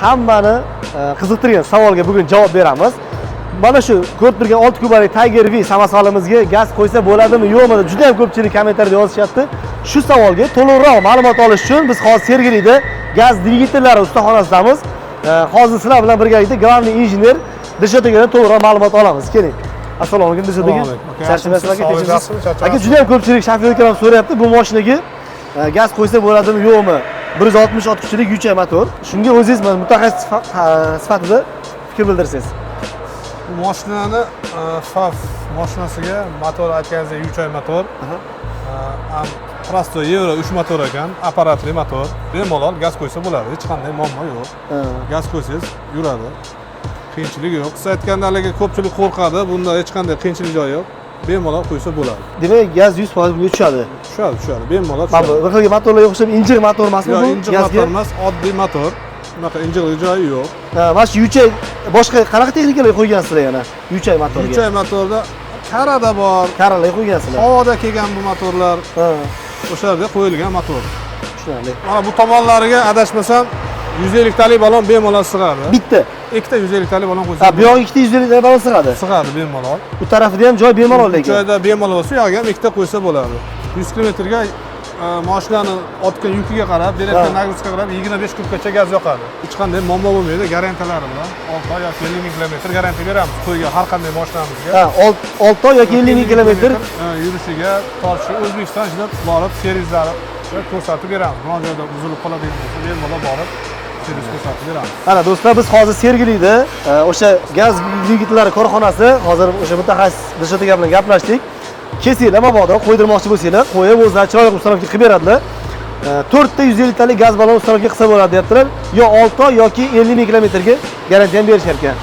Hammani qiziqtirgan savolga bugun javob beramiz. Mana shu ko'rib turgan 6 kubalik Tiger V samosalimizga gaz qo'ysa bo'ladimi, yo'qmi deb juda ham ko'pchilik kommentariyada yozishyapti. Shu savolga to'liqroq ma'lumot olish uchun biz hozir Sergelida gaz dvigatellari ustaxonasidamiz. Hozir sizlar bilan birgalikda glавный injener Dilshod akadan to'liqroq ma'lumot olamiz. Keling. Assalomu alaykum Dilshod aka. Charchamaysiz aka, tekshirasiz. Aka juda ham ko'pchilik shofyorlar ham so'rayapti, bu mashinaga gaz qo'ysa bo'ladimi, yo'qmi? 160 kuchlik yucha motor. Shunga o'zingiz mutaxassis sifatida fikr bildirsangiz. Bu mashinani FAF mashinasiga motor aytganingizdek yucha motor. Prosto Euro 3 motor ekan, apparatli motor. Bemalol gaz qo'ysa bo'ladi, hech qanday muammo yo'q. Gaz qo'ysangiz yuradi. Qiyinchilik yo'q. Siz aytgandagiga ko'pchilik qo'rqadi, bunda hech qanday qiyinchilik joyi yo'q. Bemalol qo'ysa bo'ladi. Demak, gaz 100% bunga tushadi. Tushadi. Bemalol tushadi. Mana bu xil motorlarga o'xshab injiq motor emasmi bu? Injiq motor emas, oddiy motor. Bunaqa injiqlik joyi yo'q. Mana shu yucha boshqa qanaqa texnikalar qo'ygansizlar yana? Yucha motorga. Yucha motorda karada bor. Karalar qo'ygansizlar. Havoda kelgan bu motorlar. O'sha yerda qo'yilgan motor. Tushunarli. Mana bu tomonlariga adashmasam 150 talik balon bemalol sig'adi. Bitta. Ikkita 150 talik balon qo'ysa. Bu yoq ikkita 150 talik balon sig'adi. Sig'adi bemalol. Bu tarafida ham joy bemalol lekin. Joyda bemalol bo'lsa, u yoqqa ham ikkita qo'ysa bo'ladi. 100 kilometrga mashinani otgan yukiga qarab, berayotgan nagruzkaga qarab 25 kubgacha gaz yoqadi. Hech qanday muammo bo'lmaydi, garantiyalari bilan 6 oy yoki 50 ming kilometr garantiya beramiz qo'ygan har qanday mashinamizga. 6 oy yoki 50 ming kilometr yurishiga, tortishiga O'zbekiston ishlab borib servislar ko'rsatib beramiz. Biron joyda buzilib qoladigan bo'lsa, bemalol borib servis ko'rsatib beramiz. Mana do'stlar, biz hozir Sergelida o'sha gaz dvigatellari korxonasi, hozir o'sha mutaxassis Dilshod aka bilan gaplashdik. Kelsanglar mabodo qo'ydirmoqchi bo'lsanglar, qo'yib o'zlari chiroyli ustanovka qilib beradilar. 4 ta 150 talik gaz balon ustanovka qilsa bo'ladi deyaptilar. Yo 6 oy yoki 50 ming kilometrga garantiya ham berishar ekan.